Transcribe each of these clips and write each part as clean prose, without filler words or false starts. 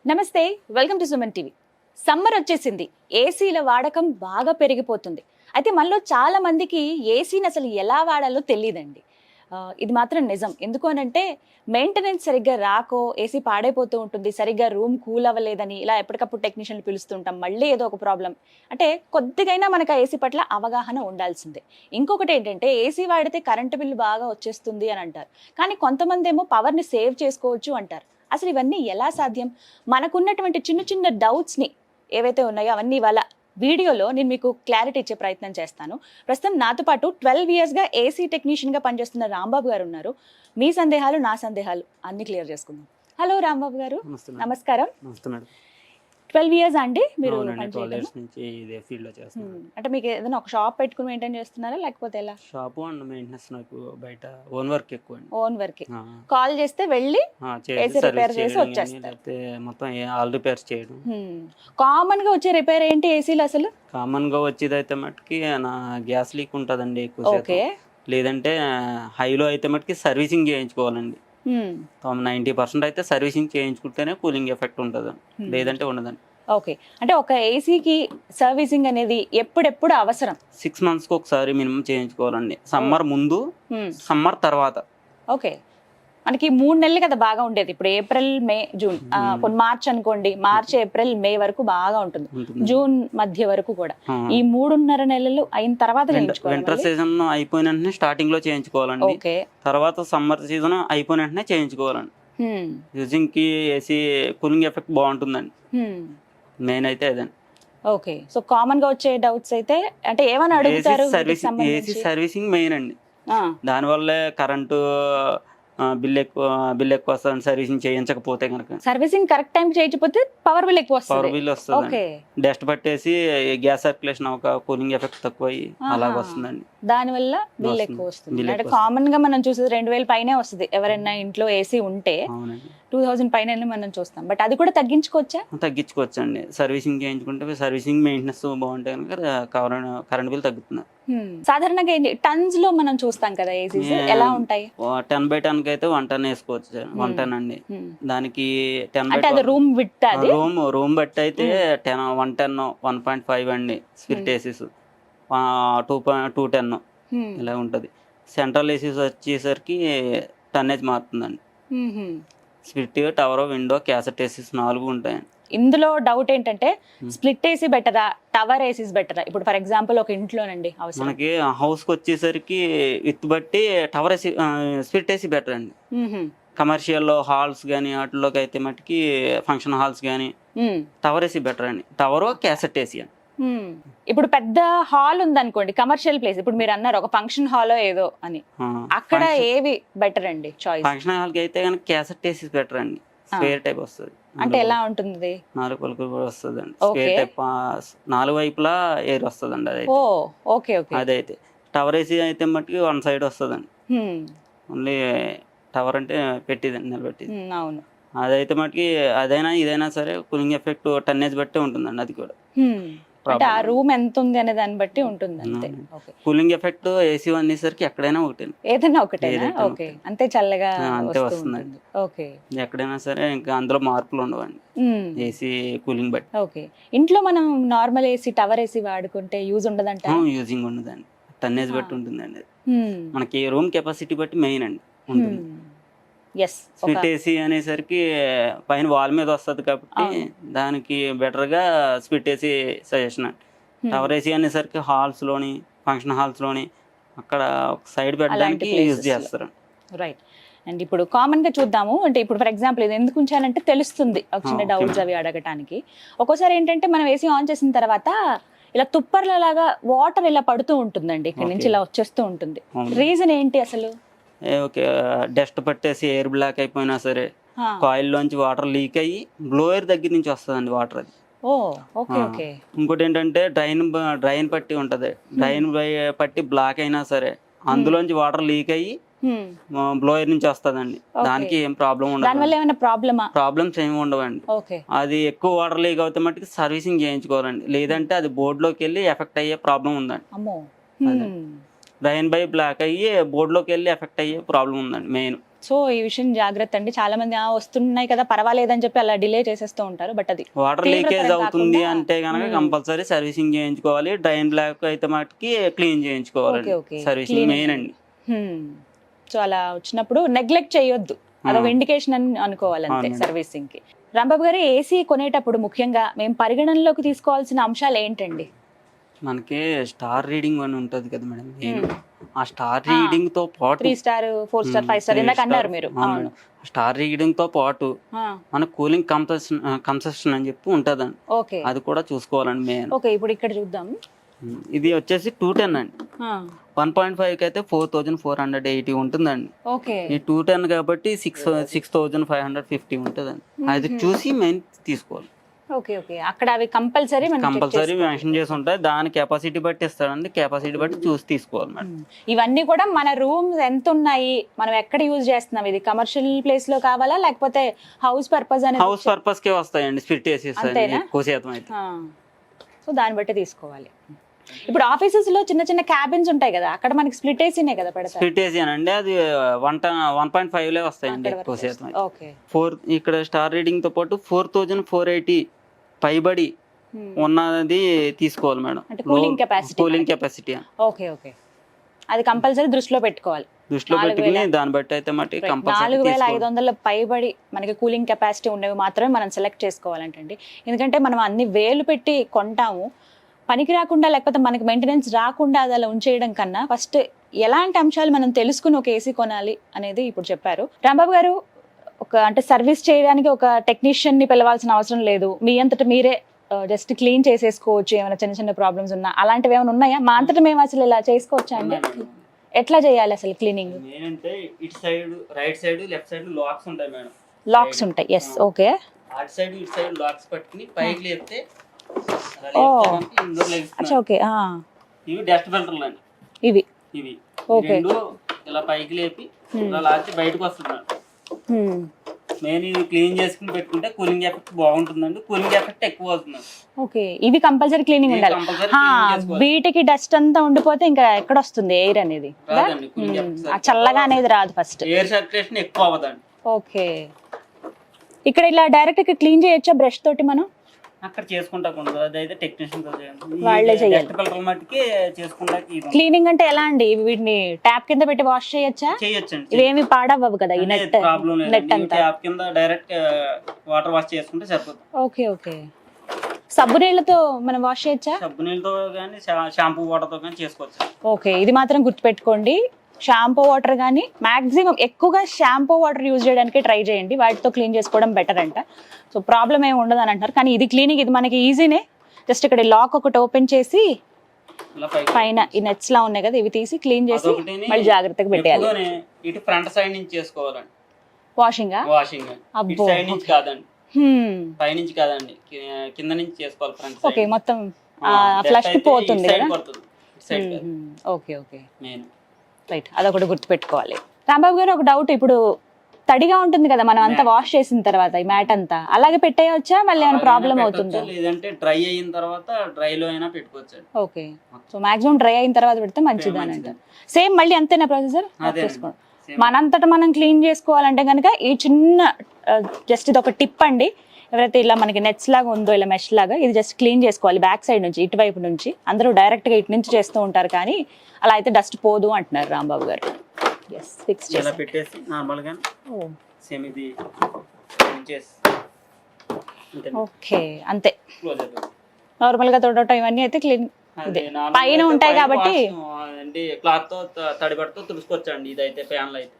నమస్తే, welcome to Suman TV. Summer వచ్చేసింది, ఏసీల వాడకం బాగా పెరిగిపోతుంది. అయితే మనలో చాలా మందికి ఏసీని అసలు ఎలా వాడాలో తెలియదండి. ఇది మాత్రం నిజం. ఎందుకు అనంటే మెయింటెనెన్స్ సరిగ్గా రాకో ఏసీ పాడైపోతూ ఉంటుంది, సరిగ్గా రూమ్ కూల్ అవ్వలేదని ఇలా ఎప్పటికప్పుడు టెక్నీషియన్లు పిలుస్తుంటాం. మళ్ళీ ఏదో ఒక ప్రాబ్లం. అంటే కొద్దిగైనా మనకు ఆ ఏసీ పట్ల అవగాహన ఉండాల్సిందే. ఇంకొకటి ఏంటంటే ఏసీ వాడితే కరెంటు బిల్లు బాగా వచ్చేస్తుంది అని అంటారు. కానీ కొంతమంది ఏమో పవర్ని సేవ్ చేసుకోవచ్చు అంటారు. అసలు ఇవన్నీ ఎలా సాధ్యం? మనకున్నటువంటి చిన్న చిన్న డౌట్స్ని ఏవైతే ఉన్నాయో అవన్నీ ఇవాళ వీడియోలో నేను మీకు క్లారిటీ ఇచ్చే ప్రయత్నం చేస్తాను. ప్రస్తుతం నాతో పాటు 12 ఇయర్స్గా ఏసీ టెక్నీషియన్గా పనిచేస్తున్న రాంబాబు గారు ఉన్నారు. మీ సందేహాలు నా సందేహాలు అన్ని క్లియర్ చేసుకుందాం. హలో రాంబాబు గారు, నమస్కారం. 12 ఇయర్స్ అండి మీరు అంటే మీకు ఏదైనా ఒక షాప్ పెట్టుకుని మెయింటైన్ చేస్తున్నారా లేకపోతే ఎలా? షాప్ అండ్ మెయింటెనెన్స్ నాకు బయట ఓన్ వర్క్ ఎక్కువ. Own work. కాల్ చేస్తే వెళ్ళి ఏసీ రిపేర్ చేసి వచ్చేస్తారు. మొత్తం ఆల్ రిపేర్స్ చేయడం. కామన్ గా వచ్చే రిపేర్ ఏంటి ఏసీలో అసలు? కామన్ గా వచ్చేది అయితే మటుకి నా గ్యాస్ లీక్ ఉంటుందండి ఎక్కువ. లేదంటే హైలో అయితే మటుకి సర్వీసింగ్ చేయించుకోవాలండి. 90% అయితే సర్వీసింగ్ చేయించుకుంటేనే కూలింగ్ ఎఫెక్ట్ ఉంటుంది, లేదంటే ఉండదండి. ఓకే, అంటే ఒక ఏసీకి సర్వీసింగ్ అనేది ఎప్పుడెప్పుడు అవసరం? 6 monthsకి ఒకసారి మినిమం చేయించుకోవాలండి. సమ్మర్ ముందు, సమ్మర్ తర్వాత. ఓకే, మనకి 3 నెలలు కదా బాగా ఉండేది. ఇప్పుడు ఏప్రిల్, మే, జూన్, కొన్ని మార్చ్ అనుకోండి, మార్చ్, ఏప్రిల్, మే వరకు బాగా ఉంటుంది, జూన్ మధ్య వరకు కూడా. ఈ 3.5 నెలలు అయిన తర్వాత వింటర్ సీజన్ అయిపోయిన వెంటనే స్టార్టింగ్ లో చేయించుకోవాలండి. తర్వాత సమ్మర్ సీజన్ అయిపోయిన వెంటనే చేయించుకోవాలండి. యూజింగ్ కి ఏసీ కూలింగ్ ఎఫెక్ట్ బాగుంటుందండి. మెయిన్ అయితే అదండి. ఓకే, సో కామన్ గా వచ్చే డౌట్స్ అయితే అంటే ఏమని అడుగుతారు? ఏసీ సర్వీసింగ్ మెయిన్ అండి. దానివల్లే కరెంటు బిల్ ఎక్కువ వస్తుంది సర్వీసింగ్ చేయించకపోతే కనుక. సర్వీసింగ్ కరెక్ట్ టైం చేయకపోతే పవర్ బిల్ ఎక్కువ వస్తుంది. పవర్ బిల్ వస్తుంది, డస్ట్ పట్టేసి గ్యాస్ సర్క్యులేషన్ ఒక కూలింగ్ ఎఫెక్ట్ తక్కువ అలాగ వస్తుందండి. దానివల్ల బిల్ ఎక్కువ వస్తుంది. అంటే కామన్ గా మనం చూసేది 2000 పైనే వస్తుంది. ఎవరైనా ఇంట్లో ఏసీ ఉంటే 2000 పైన మనం చూస్తాం. బట్ అది కూడా తగ్గించుకోవచ్చు అండి. సర్వీసింగ్ చేయించుకుంటే సర్వీసింగ్ మెయింటెనెన్స్ బాగుంటే కనుక కరెంట్ బిల్ తగ్గుతుంది. సాధారణంగా టన్స్ లో మనం చూస్తాం కదా ఏసీస్, ఎలా ఉంటాయి? 10/10 అయితే 1 ton వేసుకోవచ్చు. 1 ton అండి. దానికి రూమ్ రూమ్ బట్టి అయితే 1 ton 1.5 అండి. స్ప్లిట్ ఏసీస్ 210 ఇలా ఉంటది. సెంట్రల్ ఏసీస్ వచ్చేసరికి టన్నేజ్ మారుతుందండి. Split, tower, window, cassette ACs 4 ఉంటాయండి. ఇందులో డౌట్ ఏంటంటే స్ప్లిట్ ఏసీ బెటరా, టవర్ ఏసీస్ బెటరా? ఇప్పుడు ఫర్ ఎగ్జాంపుల్ ఒక ఇంట్లోనండి మనకి హౌస్ కి వచ్చేసరికి విత్ బట్టి tower AC, split AC better అండి. కమర్షియల్ హాల్స్ కానీ వాటిలోకి అయితే మటుకి ఫంక్షన్ హాల్స్ కానీ టవర్ ఏసీ బెటర్ అండి. టవర్, క్యాసెట్ ఏసీ అండి. ఇప్పుడు పెద్ద హాల్ ఉంది అనుకోండి, కమర్షియల్ ప్లేస్, ఇప్పుడు మీరు అన్నారు ఒక ఫంక్షన్ హాల్ ఏదో అని, అక్కడ ఏవి బెటర్ అండి చాయిస్? ఫంక్షన్ హాల్ కి అయితే కనుక క్యాసెట్ ఏసీ బెటర్ అండి. స్క్వేర్ టైప్ వస్తుంది. అంటే ఎలా ఉంటుంది? 4 పలుకులు కూడా వస్తుంది అండి. స్క్వేర్ టైప్ 4 వైపులా ఎయిర్ వస్తుంది అండి. అదైతే టవర్ ఏసీ అయితే మట్టుకి 1 side వస్తుందండి. ఓన్లీ టవర్ అంటే పెట్టిదండి, నిలబెట్టింది. అవును. అదైతే మటుకి అదైనా ఇదైనా సరే కూలింగ్ ఎఫెక్ట్ టన్నేజ్ బట్టే ఉంటుందండి. అది కూడా ఆ రూమ్ ఎంత ఉంది అనే దాన్ని బట్టి ఉంటుంది అంతే. కూలింగ్ ఎఫెక్ట్ ఏసీ అనేసరికి ఎక్కడైనా ఒకటే, ఏదైనా ఒకటే. ఓకే, అంతే చల్లగా అంతే వస్తుందండి. ఓకే, ఎక్కడైనా సరే ఇంకా అందులో మార్పులు ఉండవండి ఏసీ కూలింగ్ బట్టి. ఓకే, ఇంట్లో మనం నార్మల్ ఏసీ, టవర్ ఏసీ వాడుకుంటే యూజ్ ఉండదంట? యూజింగ్ ఉండదండి, టన్నేజ్ బట్టి ఉంటుందండి. మనకి రూమ్ కెపాసిటీ బట్టి మెయిన్ అండి ఉంటుంది. స్ప్లిట్ ఏసీ అనేసరికి పైన వాల్ మీద వస్తుంది కాబట్టి దానికి బెటర్ గా స్ప్లిట్ ఏసీ సజెషన్ అండి. టవర్ ఏసీ అనేసరికి హాల్స్ లోని, ఫంక్షన్ హాల్స్ లోని అక్కడ ఒక సైడ్ పెట్టడానికి యూజ్ చేస్తారు. రైట్. అండ్ ఇప్పుడు కామన్ గా చూద్దాము. అంటే ఇప్పుడు ఫర్ ఎగ్జాంపుల్ ఇది ఎందుకు ఉంచానంటే తెలుస్తుంది, ఒక చిన్న డౌట్స్ అవి అడగటానికి. ఒక్కోసారి ఏంటంటే మనం ఏసీ ఆన్ చేసిన తర్వాత ఇలా తుప్పర్లలాగా వాటర్ ఇలా పడుతూ ఉంటుందండి, ఇక్కడ నుంచి ఇలా వచ్చేస్తూ ఉంటుంది. రీజన్ ఏంటి అసలు? ఓకే, డస్ట్ పట్టేసి ఎయిర్ బ్లాక్ అయిపోయినా సరే కాయిల్ లోంచి వాటర్ లీక్ అయ్యి బ్లోయర్ దగ్గర నుంచి వస్తుందండి వాటర్. అది ఇంకోటి ఏంటంటే డ్రైన్ పట్టి ఉంటది. డ్రైన్ పట్టి బ్లాక్ అయినా సరే అందులోంచి వాటర్ లీక్ అయ్యి బ్లోయర్ నుంచి వస్తుందండి. దానికి ఏం ప్రాబ్లం ఉండదు, ప్రాబ్లమ్స్ ఏమి ఉండవండి. అది ఎక్కువ వాటర్ లీక్ అవుతే మట్టుకు సర్వీసింగ్ చేయించుకోవాలండి, లేదంటే అది బోర్డులోకి వెళ్ళి ఎఫెక్ట్ అయ్యే ప్రాబ్లం ఉందండి. డ్రైన్ బై బ్లాక్ అయ్యి బోర్డులోకి వెళ్ళి ఎఫెక్ట్ అయ్యే ప్రాబ్లం ఉందండి మెయిన్. సో ఈ విషయం జాగ్రత్త అండి. చాలా మంది వస్తున్నాయి కదా పర్వాలేదని చెప్పి అలా డిలే చేసేస్తూ ఉంటారు. బట్ అది వాటర్ లీకేజ్ అవుతుంది అంటే కనుక కంపల్సరీ సర్వీసింగ్ చేయించుకోవాలి. డ్రైన్ బ్లాక్ అయితే మటుకి క్లీన్ చేయించుకోవాలి. సర్వీసింగ్ మెయిన్ అండి. సో అలా వచ్చినప్పుడు నెగ్లెక్ట్ చేయొద్దు, అదొక ఇండికేషన్ అని అనుకోవాలి అంతే సర్వీసింగ్ కి. రాంబాబు గారు, ఏసీ కొనేటప్పుడు ముఖ్యంగా మేము పరిగణనలోకి తీసుకోవాల్సిన అంశాలు ఏంటండి? మనకి స్టార్ రీడింగ్ అని ఉంటది కదా మేడం, ఆ స్టార్ రీడింగ్ తో పాటు 3 స్టార్ 4 స్టార్ 5 స్టార్ ఇందాక అన్నారు మీరు. స్టార్ రీడింగ్ తో పాటు మన కూలింగ్ కన్సెషన్ అని చెప్పి ఉంటదండి. ఓకే, అది కూడా చూసుకోవాలండి మెయిన్. ఓకే, ఇప్పుడు ఇక్కడ చూద్దాం. ఇది వచ్చేసి 210 అండి. 1.5 కి అయితే 4480 ఉంటుందండి. ఓకే, ఈ 210 కాబట్టి 6550 ఉంటుందండి. అది చూసి మెయిన్ తీసుకోవాలి. ఓకే, ఓకే, అక్కడ అవి కంపల్సరీ మెన్షన్ చేసి ఉంటాయి. దాని కెపాసిటీ బట్టి ఇస్తాడండి, కెపాసిటీ బట్టి చూసి తీసుకోవాలి మేడం. ఇవన్నీ కూడా మన రూమ్స్ ఎంత ఉన్నాయి, మనం ఎక్కడ యూజ్ చేస్తున్నాం, ఇది కమర్షియల్ ప్లేస్ లో కావాలా లేకపోతే హౌస్ పర్పస్ అనేది? హౌస్ పర్పస్ కే వస్తాయండి, స్ప్లిట్ వేసి ఎక్కువ శాతం అయితే. సో దాన్ని బట్టి తీసుకోవాలి. ఇప్పుడు ఆఫీసెస్ లో చిన్న చిన్న క్యాబిన్స్ ఉంటాయి కదా, అక్కడ మనకి స్ప్లిట్ ఏసీనే కదా పడతాయి. స్ప్లిట్ ఏసీ అండి, అది 1.5 లే వస్తాయండి ఎక్కువ శాతం. ఓకే, 4 ఇక్కడ స్టార్ రీడింగ్ తో పాటు 4480 పైబడి ఉన్నది తీసుకోవాలి madam. Cooling capacity. Okay, okay, అది కంపల్సరీ దృష్టిలో పెట్టుకోవాలి. దృష్టిలో పెట్టుకుని దాన్ని బట్టి అయితే మట్టి 4500 పైబడి మనకి కూలింగ్ కెపాసిటీ ఉండేవి మాత్రమే మనం సెలెక్ట్ చేసుకోవాలంటండి. ఎందుకంటే మనం అన్ని వేలు పెట్టి కొంటాము, పనికి రాకుండా లేకపోతే మనకి మెయింటెనెన్స్ రాకుండా అది అలా ఉంచేయడం కన్నా ఫస్ట్ ఎలాంటి అంశాలు మనం తెలుసుకుని ఒక ఏసీ కొనాలి అనేది ఇప్పుడు చెప్పారు. రాంబాబు గారు, అంటే సర్వీస్ చేయడానికి ఒక టెక్నీషియన్ ని పిలవాల్సిన అవసరం లేదు, మీ అంతటా మీరే జస్ట్ క్లీన్ చేసేసుకోవచ్చు. ఏమైనా చిన్న చిన్న ప్రాబ్లమ్స్ ఉన్నా అలాంటివి ఏమైనా ఉన్నాయా? మా అంతటా మేము అసలు ఇలా చేసుకోవచ్చా అండి? ఎట్లా చేయాలి అసలు క్లీనింగ్? ఇటు side right side left side locks ఉంటాయి మేడం. లాక్స్ ఉంటాయి, ఎస్, ఓకే. అటు సైడ్ ఇటు సైడ్ లాక్స్ పట్టుకుని పైకి లేపితే ఓకే. ఇవి డస్ట్ ఫిల్టర్లు అండి. ఇవి రెండు ఇలా పైకి లేపి ఇలా లాచి బయటకు వస్తుంది. నేను ఇది క్లీన్ చేసుకుని పెట్టుకుంటే కూలింగ్ ఎఫెక్ట్ బాగుంటుందండి, కూలింగ్ ఎఫెక్ట్ ఎక్కువ అవుతుంది. ఓకే, ఇవి కంపల్సరీ క్లీనింగ్ ఉండాలి. వీటికి డస్ట్ అంతా ఉండిపోతే ఇంకా ఎక్కడ వస్తుంది ఎయిర్ అనేది? చల్లగా అనేది రాదు, ఫస్ట్ ఎయిర్ సర్క్యులేషన్ ఎక్కువ అవ్వదండి. ఓకే, ఇక్కడ ఇలా డైరెక్ట్ గా క్లీన్ చేయొచ్చా బ్రష్ తోటి? మనం అక్కడ చేసుకుంటా అదైతే టెక్నీషియన్ వాళ్ళే చేయాలి. క్లీనింగ్ అంటే ఎలా అండి? వీటిని ట్యాప్ కింద పెట్టి వాష్ చేయొచ్చా? చేయొచ్చండి, ఇవేమి పాడవ్వవు కదా ఈ నెట్ అంతా? ట్యాప్ కింద డైరెక్ట్ వాటర్ వాష్ చేసుకుంటే సరిపోతుంది. Okay, okay. సబ్బు నీళ్ళతో మనం వాష్ చేయొచ్చా? సబ్బు నీళ్ళతో కానీ షాంపూ వాటర్ తో కానీ చేసుకోవచ్చు. ఓకే, ఇది మాత్రం గుర్తుపెట్టుకోండి, షాంపూ వాటర్ కానీ మాక్సిమం ఎక్కువగా షాంపూ వాటర్ యూజ్ చేయడానికి ట్రై చేయండి, వాటితో క్లీన్ చేసుకోవడం బెటర్ అంట. సో ప్రాబ్లం ఏమి ఉండదు అని అంటారు. కానీ ఇది క్లీనింగ్, ఇది మనకి ఈజీనే. జస్ట్ ఇక్కడ లాక్ ఒకటి ఓపెన్ చేసి పైన ఈ నెట్స్ లా ఉన్నాయి కదా, ఇవి తీసి క్లీన్ చేసి మళ్ళీ జాగ్రత్తగా పెట్టేయాలి. ఇటు ఫ్రంట్ సైడ్ నుంచి చేసుకోవాలండి వాషింగ్. ఇటు సైడ్ నుంచి కాదండి, పై నుంచి కాదండి, కింద నుంచి చేసుకోవాలి ఫ్రంట్ సైడ్. ఓకే, మొత్తం ఫ్లష్ పోతుంది కదా. ఓకే, ఓకే, రైట్, అదొకటి గుర్తుపెట్టుకోవాలి. రాంబాబు గారు, ఒక డౌట్, ఇప్పుడు తడిగా ఉంటుంది కదా మనం అంతా వాష్ చేసిన తర్వాత ఈ మ్యాట్ అంతా అలాగే పెట్టేయచ్చా? మళ్ళీ ఏమైనా ప్రాబ్లం అవుతుందా? లేదంటే డ్రై అయిన తర్వాత డ్రై లో అయినా పెట్టుకోవచ్చు. ఓకే, సో మాక్సిమం డ్రై అయిన తర్వాత పెడితే మంచిది అని అంటారు. సేమ్ మళ్ళీ అంతేనా ప్రొసీజర్? మనంతటా మనం క్లీన్ చేసుకోవాలంటే కనుక ఈ చిన్న జస్ట్ ఇది ఒక టిప్ అండి. ఎవరైతే ఇలా మనకి నెట్స్ లాగా ఉందో ఇలా మెష్ లాగా, ఇది జస్ట్ క్లీన్ చేసుకోవాలి బ్యాక్ సైడ్ నుంచి, ఇటువైపు నుంచి. అందరూ డైరెక్ట్ గా ఇటు నుంచి చేస్తూ ఉంటారు, కానీ అలా అయితే డస్ట్ పోదు అంటున్నారు రాంబాబు గారు. ఫిక్స్ చేసి పెట్టేసి నార్మల్ గా సేమ్ ఇది చేసి ఓకే, అంతే. నార్మల్ గా తోడటం ఇవన్నీ అయితే క్లీన్ పైన ఉంటాయి కాబట్టి క్లాత్ తో తడిబడితో తుడుచుకోవచ్చండి. ఇదైతే ప్యాన్ అయితే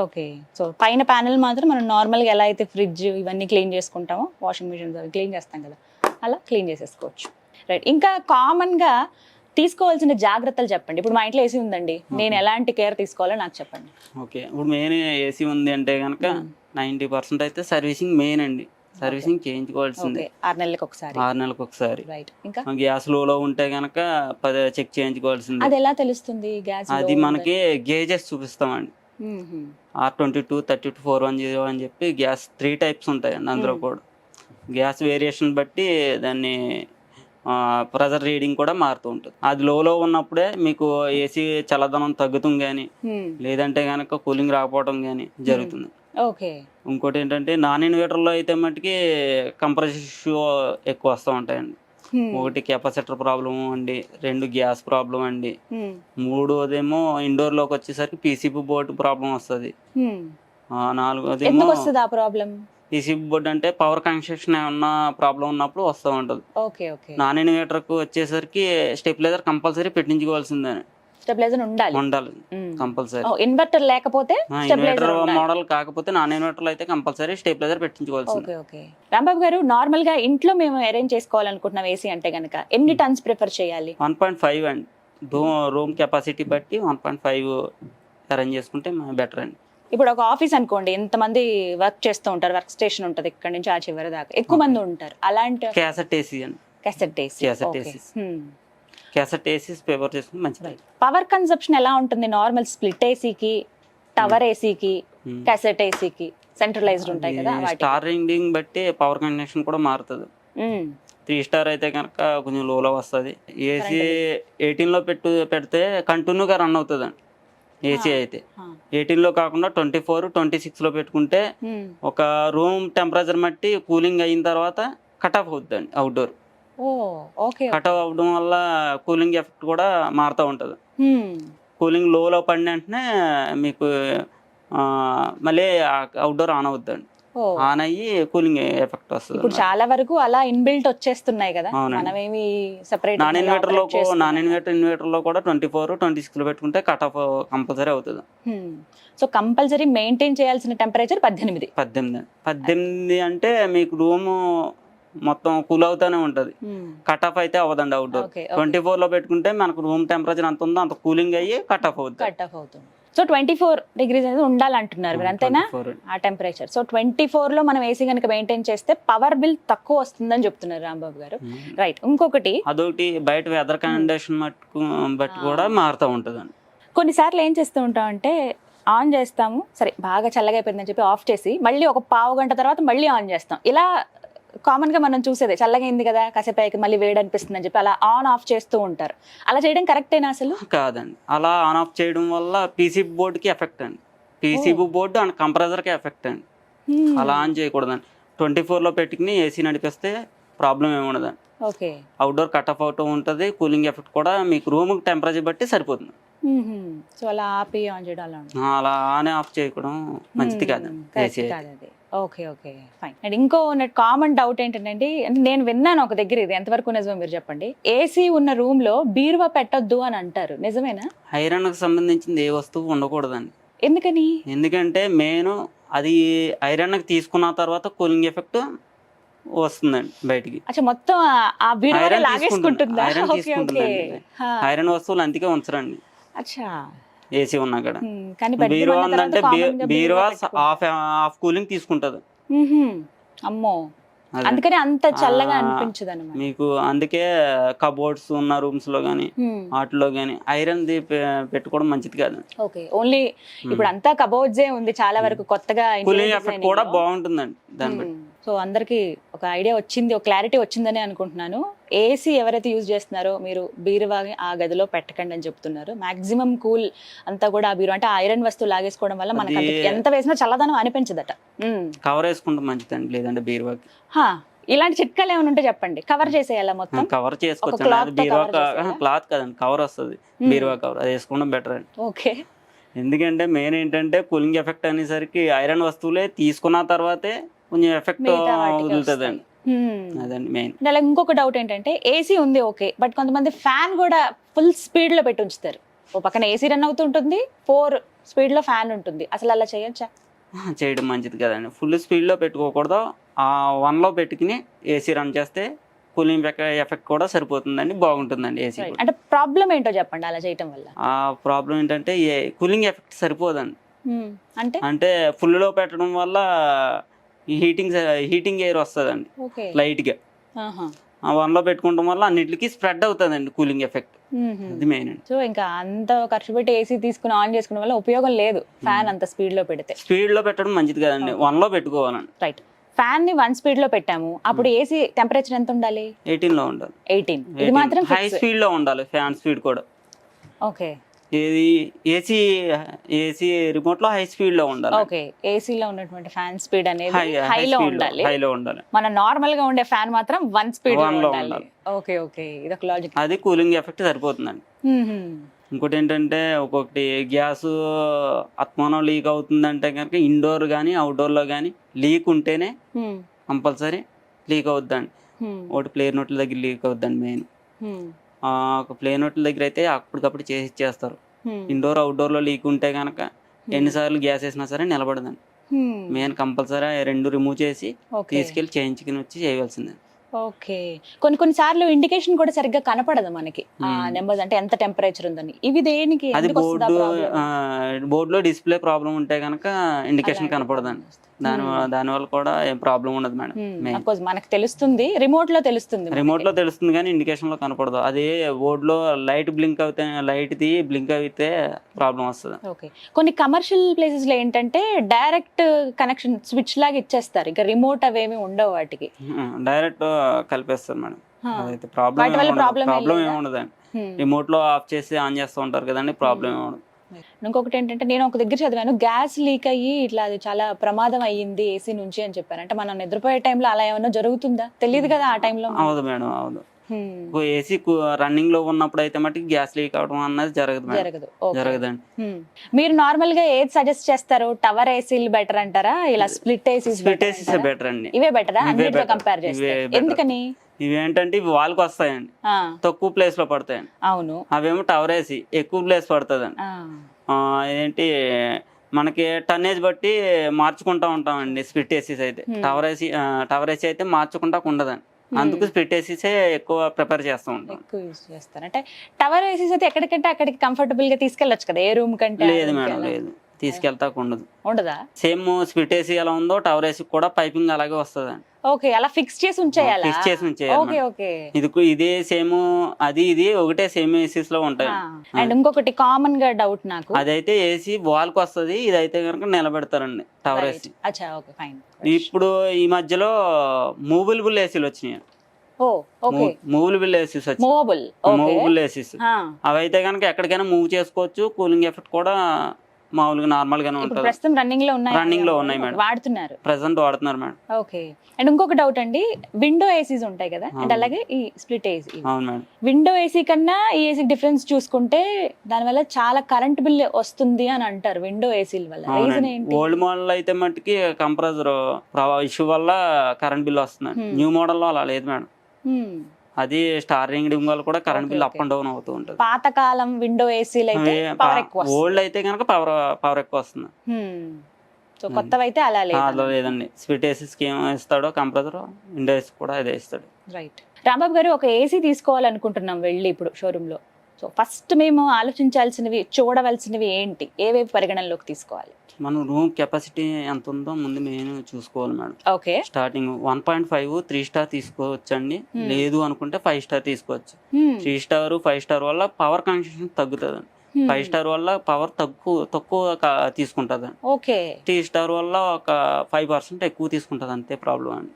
ఓకే, సో పైన ప్యానెల్ మాత్రం మనం నార్మల్ గా ఎలా అయితే ఫ్రిడ్జ్ ఇవన్నీ క్లీన్ చేసుకుంటామో, వాషింగ్ మిషన్స్ అవి క్లీన్ చేస్తాం కదా, అలా క్లీన్ చేసేసుకోవచ్చు. రైట్, ఇంకా కామన్ గా తీసుకోవాల్సిన జాగ్రత్తలు చెప్పండి. ఇప్పుడు మా ఇంట్లో ఏసీ ఉందండి, నేను ఎలాంటి కేర్ తీసుకోవాలో నాకు చెప్పండి. ఓకే, ఇప్పుడు మెయిన్ ఏసీ ఉంది అంటే కనుక 90% అయితే సర్వీసింగ్ మెయిన్ అండి. సర్వీసింగ్ చేయించుకోవాల్సిందే 6 నెలలకు ఒకసారి. 6 నెలలకు ఒకసారి. రైట్, ఇంకా గ్యాస్ లో ఉంటే కనుక చెక్ చేయించుకోవాల్సింది. అది ఎలా తెలుస్తుంది గ్యాస్? అది మనకి గేజెస్ చూపిస్తామండి. R22, 32, 410 అని చెప్పి గ్యాస్ 3 టైప్స్ ఉంటాయండి. అందులో కూడా గ్యాస్ వేరియేషన్ బట్టి దాన్ని ప్రెజర్ రీడింగ్ కూడా మారుతూ ఉంటుంది. అది లోలో ఉన్నప్పుడే మీకు ఏసీ చల్లదనం తగ్గుతుంది కానీ లేదంటే కనుక కూలింగ్ రాకపోవడం కానీ జరుగుతుంది. ఓకే. ఇంకోటి ఏంటంటే నాన్ ఇన్వర్టర్లో అయితే మటుకి కంప్రెసర్ ఇష్యూ ఎక్కువ వస్తూ ఉంటాయండి. ఒకటి కెపాసిటర్ ప్రాబ్లం అండి, 2 గ్యాస్ ప్రాబ్లం అండి, 3వదేమో ఇండోర్లోకి వచ్చేసరికి పీసీబీ బోర్డు ప్రాబ్లం వస్తుంది, 4వదేమో ఎందుకు వస్తుంది ఆ ప్రాబ్లం? పీసీబీ బోర్డు అంటే పవర్ కన్స్ట్రక్షన్ ఏమన్నా ప్రాబ్లం ఉన్నప్పుడు వస్తూ ఉంటుంది. Okay okay. నాన్ ఇన్వర్టర్కు వచ్చేసరికి స్టెబిలైజర్ కంపల్సరీ పెట్టించుకోవాల్సిందని స్టెబిలైజర్ ఉండాలి కంపల్సరీ. ఇన్వర్టర్ లేకపోతే ఇన్వర్టర్ మోడల్ కాకపోతే నాన్ ఇన్వర్టర్ అయితే కంపల్సరీ స్టెబిలైజర్ పెట్టించుకోవాల్సింది. Okay okay. Rambabu garu, normal గా ఇంట్లో మేము అరేంజ్ చేసుకోవాలనుకుంటున్నాం ఏసీ అంటే గనక ఎన్ని టన్స్ ప్రిఫర్ చేయాలి? 1.5 అండి. రూమ్ కెపాసిటీ బట్టి 1.5 అరేంజ్ చేసుకుంటే బెటర్ అండి. ఇప్పుడు ఒక ఆఫీస్ అనుకోండి, ఎంతమంది వర్క్ చేస్తూ ఉంటారు, వర్క్ స్టేషన్ ఉంటుంది ఇక్కడ నుంచి ఆ చివరి దాకా, ఎక్కువ మంది ఉంటారు, అలాంటి క్యాసెట్ ఏసీ అండి. క్యాసెట్ ఏసీ ప్రిఫర్ చేసుకుంటే మంచిది. పవర్ కన్సంప్షన్ ఎలా ఉంటుంది నార్మల్ స్ప్లిట్ ఏసీకి, టవర్ ఏసీకి, క్యాసెట్ ఏసీకి? సెంట్రలైజ్డ్ ఉంటాయి కదా, స్టార్ రేటింగ్ బట్టి పవర్ కండిషన్ కూడా మారుతుంది. 3 స్టార్ అయితే కనుక కొంచెం లోలో వస్తుంది. ఏసీ 18లో పెడితే కంటిన్యూగా రన్ అవుతుంది అండి. ఏసీ అయితే 18లో కాకుండా 24, 26లో పెట్టుకుంటే ఒక రూమ్ టెంపరేచర్ బట్టి కూలింగ్ అయిన తర్వాత కట్ ఆఫ్ అవుతుంది అండి. అవుట్డోర్ కట్ ఆఫ్ అవ్వడం వల్ల కూలింగ్ ఎఫెక్ట్ కూడా మారుతూ ఉంటుంది. కూలింగ్ లోలో పడిన వెంటనే మీకు మళ్ళీ అవుట్డోర్ ఆన్ అవుద్దండి. ఆన్ అయ్యి కూలింగ్ ఎఫెక్ట్ వస్తుంది. ఇప్పుడు చాలా వరకు అలా ఇన్బిల్ట్ వచ్చేస్తున్నాయి కదా, మనమేమి సెపరేట్. నాన్ ఇన్వర్టర్ లో కూడా 24, 26లో పెట్టుకుంటే కట్ ఆఫ్ కంపల్సరీ అవుతుంది. సో కంపల్సరీ మెయింటైన్ చేయాల్సిన టెంపరేచర్ 18 అంటే మీకు రూమ్ మొత్తం కూల్ అవుతానే ఉంటది, కట్ ఆఫ్ అయితే అవ్వదండి. అవుట్డోర్ 24లో పెట్టుకుంటే మనకు రూమ్ టెంపరేచర్ ఎంత ఉందో అంత కూలింగ్ అయ్యి కట్ ఆఫ్ అవుతుంది. సో 24 డిగ్రీస్ అనేది ఉండాలంటున్నారు మీరు, అంతేనా? ఆ టెంపరేచర్. సో 24లో మనం ఏసీ కనుక మెయింటైన్ చేస్తే పవర్ బిల్ తక్కువ వస్తుందని చెప్తున్నారు రాంబాబు గారు. రైట్. ఇంకొకటి అదొకటి బయట వెదర్ కండిషన్ బట్టి కూడా మారుతూ ఉంటుందండి. కొన్నిసార్లు ఏం చేస్తూ ఉంటాం అంటే ఆన్ చేస్తాము, సరే బాగా చల్లగా అయిపోయిందని చెప్పి ఆఫ్ చేసి మళ్ళీ ఒక పావు గంట తర్వాత మళ్ళీ ఆన్ చేస్తాం. ఇలా కామన్ గా మనం చూసేదే, చల్లగా అయింది కదా కాసేపు మళ్ళీ వేడి అనిపిస్తుంది అని చెప్పి అలా ఆన్ ఆఫ్ చేస్తూ ఉంటారు. అలా చేయడం కరెక్టేనా అసలు? కాదండి. అలా ఆన్ ఆఫ్ చేయడం వల్ల పీసీబీ బోర్డుకి ఎఫెక్ట్ అండి. పీసీబీ బోర్డు అండ్ కంప్రెసర్కి ఎఫెక్ట్ అండి. అలా ఆన్ చేయకూడదండి. 24లో పెట్టుకుని ఏసీ నడిపిస్తే ప్రాబ్లం ఏమి ఉండదండి. ఓకే. అవుట్డోర్ కట్ ఆఫ్ అవుతూ ఉంటుంది, కూలింగ్ ఎఫెక్ట్ కూడా మీకు రూమ్ టెంపరేచర్ బట్టి సరిపోతుంది. సో అలా ఆపి ఆన్ చేయడం, అలా ఆన్ ఆఫ్ చేయడం మంచిది కాదండి. Okay okay fine. అండ్ ఇంకో కామన్ డౌట్ ఏంటంటే, నేను విన్నాను ఒక దగ్గర, ఇది ఎంతవరకు నిజమో మీరు చెప్పండి, ఏసీ ఉన్న రూమ్ లో బీరువా పెట్టొద్దు అని అంటారు, నిజమేనా? ఐరన్ కి సంబంధించింది ఏ వస్తువు ఉండకూడదండి. ఎందుకని? ఎందుకంటే మెయిన్ అది ఐరన్ కి తీసుకున్న తర్వాత కూలింగ్ ఎఫెక్ట్ వస్తుందండి బయటికి. మొత్తం ఆ బీరువా లాగేసుకుంటుందా? ఐరన్ వస్తువులు అందుకే ఉంచరండి ఏసీ ఉన్నా కూడా. బీరువా ఉందంటే బీరువా హాఫ్ కూలింగ్ తీసుకుంటది. అమ్మో, అందుకని అంత చల్లగా అనిపించదు అన్నమాట మీకు. అందుకే కబోర్డ్స్ ఉన్న రూమ్స్ లో గానీ వాటిలో గానీ ఐరన్ పెట్టుకోవడం మంచిది కాదు. ఓకే. ఓన్లీ ఇప్పుడు అంతా కబోర్డ్స్ ఉంది చాలా వరకు, కొత్తగా కూలింగ్ ఎఫెక్ట్ కూడా బాగుంటుందండి దాన్ని బట్టి. సో అందరికి ఒక ఐడియా వచ్చింది, ఒక క్లారిటీ వచ్చిందని అనుకుంటున్నాను. ఏసీ ఎవరైతే యూజ్ చేస్తున్నారో మీరు బీరువా ఆ గదిలో పెట్టకండి అని చెప్తున్నారు. మాక్సిమం కూల్ అంతా కూడా ఆ బీరువా అంటే ఐరన్ వస్తువు లాగేసుకోవడం వల్ల మనకి ఎంత వేసినా చల్లదనం అనిపించదట. కవర్ వేసుకుంటే మంచిదండి, లేదంటే బీరువాకి. ఇలాంటి చిట్కాలు ఏమైనా ఉంటే చెప్పండి. కవర్ చేసేయాలా మొత్తం? కవర్ చేసుకోవచ్చు. బీరువా క్లాత్ కదండి, కవర్ వస్తుంది, బీరువా కవర్, అది వేసుకోవడం బెటర్ అండి. ఓకే. ఎందుకంటే మెయిన్ ఏంటంటే కూలింగ్ ఎఫెక్ట్ అనేసరికి ఐరన్ వస్తువులే తీసుకున్న తర్వాతే కొంచెం ఎఫెక్ట్ వదులుతుందండి. అదండి మెయిన్. అలా ఇంకొక డౌట్ ఏంటంటే, ఏసీ ఉంది ఓకే, బట్ కొంతమంది ఫ్యాన్ కూడా ఫుల్ స్పీడ్ లో పెట్టి ఉంచుతారు. ఓ పక్కన ఏసీ రన్ అవుతుంటుంది, 4 స్పీడ్ లో ఫ్యాన్ ఉంటుంది. అసలు అలా చేయొచ్చా? చేయడం మంచిది కదండి. ఫుల్ స్పీడ్ లో పెట్టుకోకూడదు, 1లో పెట్టుకుని ఏసీ రన్ చేస్తే కూలింగ్ ఎఫెక్ట్ కూడా సరిపోతుందండి, బాగుంటుందండి ఏసీ. అంటే ప్రాబ్లం ఏంటో చెప్పండి అలా చేయటం వల్ల. ఆ ప్రాబ్లం ఏంటంటే కూలింగ్ ఎఫెక్ట్ సరిపోదండి. అంటే ఫుల్ లో పెట్టడం వల్ల హీటింగ్ ఎయిర్ వస్తుందండి లైట్ గా. 1లో పెట్టుకోవడం వల్ల అన్నిటికీ స్ప్రెడ్ అవుతుందండి కూలింగ్ ఎఫెక్ట్. అది మెయిన్ అండి. సో ఇంకా అంత ఖర్చు పెట్టి ఏసీ తీసుకుని ఆన్ చేసుకోవడం వల్ల ఉపయోగం లేదు, ఫ్యాన్ అంత స్పీడ్ లో పెడితే. స్పీడ్ లో పెట్టడం మంచిది కదండి, 1లో పెట్టుకోవాలండి. రైట్. ఫ్యాన్ ని 1 స్పీడ్ లో పెట్టాము, అప్పుడు ఏసీ టెంపరేచర్ ఎంత ఉండాలి? 18 లో ఉండాలి. 18. ఇది మాత్రం హై స్పీడ్ లో ఉండాలి ఫ్యాన్ స్పీడ్ కూడా. ఓకే. ఇది ఏసీ ఏసీ రిమోట్ లో హై స్పీడ్ లో ఉండాలి. ఓకే, ఏసీలో ఉన్నటువంటి ఫ్యాన్ స్పీడ్ అనేది హైలో ఉండాలి. హైలో ఉండాలి. మన నార్మల్ గా ఉండే ఫ్యాన్ మాత్రం 1 స్పీడ్ లో 1 లో ఉండాలి. ఉండాలి. ఓకే ఓకే, ఇది ఒక లాజిక్. అది కూలింగ్ ఎఫెక్ట్ సరిపోతుందండి. ఇంకోటి ఏంటంటే ఒక్కొక్కటి గ్యాస్ అత్మానం లీక్ అవుతుందంటే కనుక ఇండోర్ కానీ అవుట్డోర్లో కానీ లీక్ ఉంటేనే కంపల్సరీ లీక్ అవుద్దండి. ఒకటి ప్లేయర్ నోట్ల దగ్గర లీక్ అవుద్దండి మెయిన్. ఒక ప్లేయర్ నోట్ల దగ్గర అయితే అప్పటికప్పుడు చేసి ఇచ్చేస్తారు. ఇండోర్ అవుట్డోర్లో లీక్ ఉంటే కనుక ఎన్నిసార్లు గ్యాస్ వేసినా సరే నిలబడదండి. మెయిన్ కంపల్సరీ 2 రిమూవ్ చేసి తీసుకెళ్ళి చేయించుకుని వచ్చి చేయవలసిందే. ఓకే, కొన్ని సార్లు ఇండికేషన్ కూడా సరిగ్గా కనపడదు మనకి, ఆ నెంబర్ అంటే ఎంత టెంపరేచర్ ఉందని. ఇవి దేనికి? అది బోర్డులో డిస్ప్లే ప్రాబ్లం ఉంటే కనుక ఇండికేషన్ కనపడదండి. దానివల్ల కూడా ఏం ప్రాబ్లం ఉండదు మేడం. మనకు తెలుస్తుంది, రిమోట్ లో తెలుస్తుంది కానీ ఇండికేషన్ లో కనపడదు. అది బోర్డు లో లైట్ బ్లింక్ అవుతే బ్లింక్ అయితే ప్రాబ్లం వస్తుంది. ఓకే, కొన్ని కమర్షియల్ ప్లేసెస్ లో ఏంటంటే డైరెక్ట్ కనెక్షన్ స్విచ్ లాగా ఇచ్చేస్తారు, ఇక రిమోట్ అవేమి ఉండవు వాటికి, డైరెక్ట్ కలిపేస్తారు మేడం. అదైతే ప్రాబ్లం ఏమి ఉండదండి. రిమోట్ లో ఆఫ్ చేసి ఆన్ చేస్తూ ఉంటారు కదండి, ప్రాబ్లం ఏమి ఉండదు. ఇంకొకటి ఏంటంటే నేను ఒక దగ్గర చదివాను, గ్యాస్ లీక్ అయ్యి ఇట్లా అది చాలా ప్రమాదం అయ్యింది ఏసీ నుంచి అని చెప్పారు. అంటే మనం నిద్రపోయే టైంలో అలా ఏమన్నా జరుగుతుందా? తెలియదు కదా ఆ టైంలో. అవును మేడం, అవును. ఏసీ రన్నింగ్ లో ఉన్నప్పుడు అయితే మటుకు గ్యాస్ లీక్ అవడం అన్నది జరగదండి. మీరు నార్మల్ గా ఏది సజెస్ట్ చేస్తారు? టవర్ ఏసీలు బెటర్ అంటారా, ఇలా స్ప్లిట్ ఏసీ బెటర్ అండి? ఇవే బెటరా అన్నిటితో కంపేర్ చేస్తే? ఎందుకని? ఇవేంటంటే ఇవి వాల్కి వస్తాయండి, తక్కువ ప్లేస్ లో పడతాయండి. అవును, అవేమో టవర్ ఏసీ ఎక్కువ ప్లేస్ పడుతుందండి. ఏంటి మనకి టన్నేజ్ బట్టి మార్చుకుంటా ఉంటామండి. స్ప్లిట్ ఏసీస్ అయితే టవర్ ఏసీ అయితే మార్చుకుంటా ఉండదండి. అందుకు స్ప్లిట్ ఏసీసే ఎక్కువ ప్రిఫర్ చేస్తూ ఉంటాం. ఎక్కువ యూజ్ చేస్తారు. అంటే టవర్ ఏసీస్ అయితే ఎక్కడికంటే అక్కడికి కంఫర్టబుల్ గా తీసుకెళ్ళొచ్చు కదా, ఏ రూమ్ కంటే? లేదు మేడం, లేదు, తీసుకెళ్తా ఉండదా. సేమ్ స్ప్లిట్ ఏసీ ఎలా ఉందో టవర్ ఏసీ కూడా పైపింగ్ అలాగే వస్తుందండి. ఓకే, అలా ఫిక్స్ చేసి ఉంచేయాలి. ఓకే ఓకే, ఇది సేమ్ ఇది ఒకటే సేమ్ ఏసీస్ లో ఉంటాయి. అండ్ ఇంకొకటి కామన్ గా డౌట్ నాకు, అదైతే ఏసీ వాల్ కి వస్తుంది, ఇదైతే కనుక నిలబెడతారండి టవర్ ఏసీ. ఇప్పుడు ఈ మధ్యలో మూవబుల్ ఏసీలు వచ్చినాయి. మూవబుల్ ఏసీస్ అవి అయితే కనుక ఎక్కడికైనా మూవ్ చేసుకోవచ్చు. కూలింగ్ ఎఫెక్ట్ కూడా మామూలుగా నార్మల్ గానే ఉంటుంది. ప్రస్తుతం రన్నింగ్ లో ఉన్నాయి మేడం, వాడుతున్నారు మేడం. ఓకే, అండ్ ఇంకొక డౌట్ అండి, విండో ఏసీస్ ఉంటాయి కదా, అండ్ అలాగే ఈ స్ప్లిట్ ఏసీ. అవును మేడం. విండో ఏసీ కన్నా ఈ ఏసీ డిఫరెన్స్ చూసుకుంటే దానివల్ల చాలా కరెంట్ బిల్ వస్తుంది అని అంటారు విండో ఏసీల వల్ల. రీజన్ ఏంటి? ఓల్డ్ మోడల్ అయితే మట్టుకి కంప్రెసర్ ఇష్యూ వల్ల కరెంట్ బిల్ వస్తుంది. న్యూ మోడల్ లో అలా లేదు మేడం. అది స్టార్ రింగ్ వల్ల కూడా current bill up and down అవుతూ ఉంటుంది. పాతకాలం విండో ఏసీలు అయితే పవర్ ఎక్కువ, ఓల్డ్ అయితే కనుక పవర్ ఎక్కువ వస్తుంది. సో కొత్తవి అయితే అలా లేదండి. స్ప్లిట్ ఏసీస్కి ఏం ఇస్తాడో కంప్రెసర్, విండో ఏసీ కూడా అదే ఇస్తాడు. రైట్. రాంబాబు గారు, ఒక ఏసీ తీసుకోవాలనుకుంటున్నాం వెళ్ళి ఇప్పుడు షోరూమ్ లో. సో ఫస్ట్ మేము ఆలోచించాల్సినవి, చూడవలసినవి ఏంటి, ఏవేవి పరిగణనలోకి తీసుకోవాలి? మనం రూమ్ కెపాసిటీ ఎంత ఉందో ముందు మేము చూసుకోవాలి మేడం. ఓకే, స్టార్టింగ్ 1.5 3 స్టార్ తీసుకోవచ్చండి. లేదు అనుకుంటే 5 స్టార్ తీసుకోవచ్చు. 3 స్టార్ 5 స్టార్ వల్ల పవర్ కన్సంప్షన్ తగ్గుతుంది. 5 స్టార్ వల్ల పవర్ తక్కువ తీసుకుంటది. ఓకే, 3 స్టార్ వల్ల ఒక 5% ఎక్కువ తీసుకుంటది, అంతే ప్రాబ్లం అండి.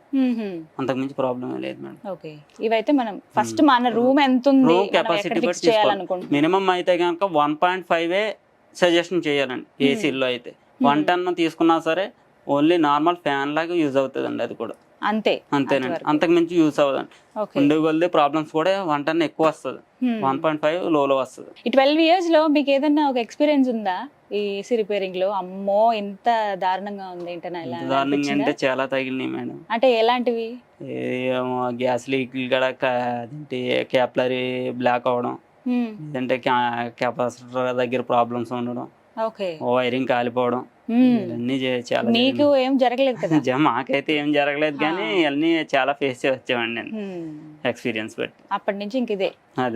అంతకుమించి ప్రాబ్లం లేదు మేడం. ఓకే, ఇవైతే మనం ఫస్ట్ మన రూమ్ ఎంత ఉంది, రూమ్ కెపాసిటీ బట్టి తీసుకోవాలి. మినిమం అయితే కనుక 1.5 సజెషన్ చేయాలండి. ఏసీలో అయితే 110 తీసుకున్నా సరే ఓన్లీ నార్మల్ ఫ్యాన్ లాగా యూజ్ అవుతుందండి. అది కూడా అంతేనండి, అంతకు మించి యూజ్ అవ్వదండి. ఉండే కొద్ది ప్రాబ్లమ్స్ కూడా 110 ఎక్కువ వస్తుంది, 1.5 లోలో వస్తుంది. ఈ 12 years లో మీకు ఏదన్నా ఒక ఎక్స్పీరియన్స్ ఉందా ఈ ఏసీ రిపేరింగ్ లో? అమ్మో ఇంత దారుణంగా ఉంది దారుణంగా అంటే చాలా తగిలినాయి మేడం. అంటే ఎలాంటివి? గ్యాస్ లీక్ కూడా, అదేంటి క్యాప్లరీ బ్లాక్ అవడం, లేదంటే కెపాసిటర్ దగ్గర ప్రాబ్లమ్స్ ఉండడం, వైరింగ్ కాలిపోవడం, ఇవన్నీ చాలా. మీకు ఏం జరగలేదు కదా? మాకైతే ఏం జరగలేదు, కానీ ఇవన్నీ చాలా ఫేస్ చేసి వచ్చామండి నేను ఎక్స్పీరియన్స్ బట్టి. అప్పటి నుంచి ఇంక ఇదే.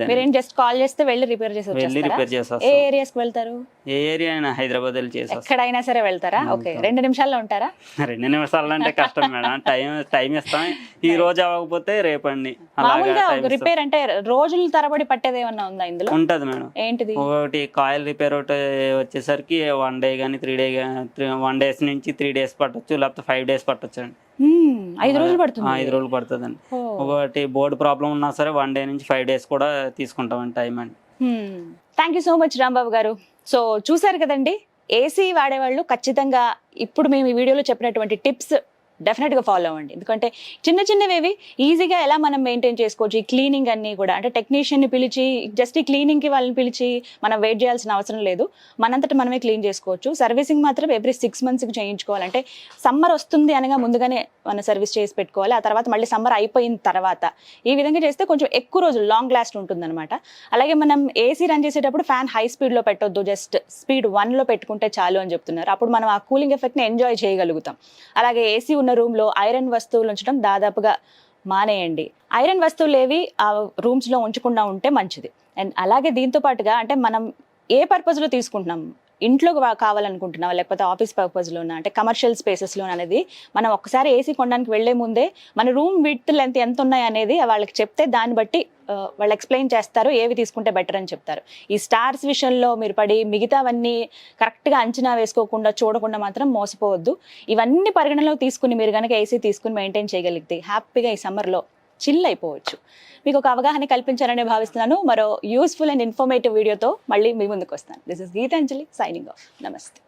మీరేం జస్ట్ కాల్ చేస్తే వెళ్ళి రిపేర్ చేసి వచ్చేస్తారా? ఏ ఏరియాస్కి వెళ్తారు? ఏ ఏరియా అయినా హైదరాబాద్ వెళ్ళి చేసి ఎక్కడైనా సరే వెళ్తారా? ఓకే, 2 నిమిషాల్లో ఉంటారా? 2 నిమిషాలు అంటే కష్టం మేడం. టైం ఇస్తాం. ఈ రోజు అవ్వకపోతే రేపండి. మామూలుగా రిపేర్ అంటే రోజుల తరబడి పట్టేది ఏమన్నా ఉందా ఇందులో? ఉంటది మేడం. ఏంటిది? ఒకటి కాయిల్ రిపేర్ ఒకటి వచ్చేసరికి 1 డే కానీ 3 days నుంచి 3 days పట్టొచ్చు, లేకపోతే 5 days పట్టొచ్చు అండి. 5 రోజులు పడుతుంది. 5 రోజులు పడుతుందండి. ఒకటి బోర్డు ప్రాబ్లం ఉన్నా సరే 1 డే నుంచి 5 డేస్ కూడా తీసుకుంటామండి టైం అండి. Thank you so much Rambabu గారు. సో చూసారు కదండి, ఏసీ వాడేవాళ్ళు ఖచ్చితంగా ఇప్పుడు మేము ఈ వీడియోలో చెప్పినటువంటి టిప్స్ డెఫినెట్గా ఫాలో అవ్వండి. ఎందుకంటే చిన్న చిన్నవేవి ఈజీగా ఎలా మనం మెయింటైన్ చేసుకోవచ్చు. ఈ క్లీనింగ్ అన్నీ కూడా అంటే టెక్నీషియన్ని పిలిచి జస్ట్ ఈ క్లీనింగ్కి వాళ్ళని పిలిచి మనం వెయిట్ చేయాల్సిన అవసరం లేదు, మనంతట మనమే క్లీన్ చేసుకోవచ్చు. సర్వీసింగ్ మాత్రం ఎవ్రీ 6 monthsకి చేయించుకోవాలంటే సమ్మర్ వస్తుంది అనగా ముందుగానే మనం సర్వీస్ చేసి పెట్టుకోవాలి. ఆ తర్వాత మళ్ళీ సమ్మర్ అయిపోయిన తర్వాత ఈ విధంగా చేస్తే కొంచెం ఎక్కువ రోజులు లాంగ్ లాస్ట్ ఉంటుందన్నమాట. అలాగే మనం ఏసీ రన్ చేసేటప్పుడు ఫ్యాన్ హై స్పీడ్లో పెట్టొద్దు, జస్ట్ స్పీడ్ 1లో పెట్టుకుంటే చాలు అని చెప్తున్నారు. అప్పుడు మనం ఆ కూలింగ్ ఎఫెక్ట్ని ఎంజాయ్ చేయగలుగుతాం. అలాగే ఏసీ ఉన్న రూమ్లో ఐరన్ వస్తువులు ఉంచడం దాదాపుగా మానేయండి. ఐరన్ వస్తువులు ఏవి ఆ రూమ్స్లో ఉంచకుండా ఉంటే మంచిది. అండ్ అలాగే దీంతో పాటుగా అంటే మనం ఏ పర్పస్లో తీసుకుంటున్నాం, ఇంట్లో కావాలనుకుంటున్నావా లేకపోతే ఆఫీస్ పర్పస్లోనా అంటే కమర్షియల్ స్పేసెస్లోనా అనేది మనం ఒక్కసారి ఏసీ కొనడానికి వెళ్లే ముందే మన రూమ్ విడ్త్ లెంత్ ఎంత ఉన్నాయి అనేది వాళ్ళకి చెప్తే దాన్ని బట్టి వాళ్ళు ఎక్స్ప్లెయిన్ చేస్తారు ఏవి తీసుకుంటే బెటర్ అని చెప్తారు. ఈ స్టార్స్ విషయంలో మీరు పడి మిగతావన్నీ కరెక్ట్గా అంచనా వేసుకోకుండా చూడకుండా మాత్రం మోసపోవద్దు. ఇవన్నీ పరిగణనలో తీసుకుని మీరు కనుక ఏసీ తీసుకుని మెయింటైన్ చేయగలిగితే హ్యాపీగా ఈ సమ్మర్లో చిల్ అయిపోవచ్చు. మీకు ఒక అవగాహన కల్పించారని భావిస్తున్నాను. మరో యూస్ఫుల్ అండ్ ఇన్ఫర్మేటివ్ వీడియోతో మళ్ళీ మీ ముందుకు వస్తాను. This is Geetanjali signing off. నమస్తే.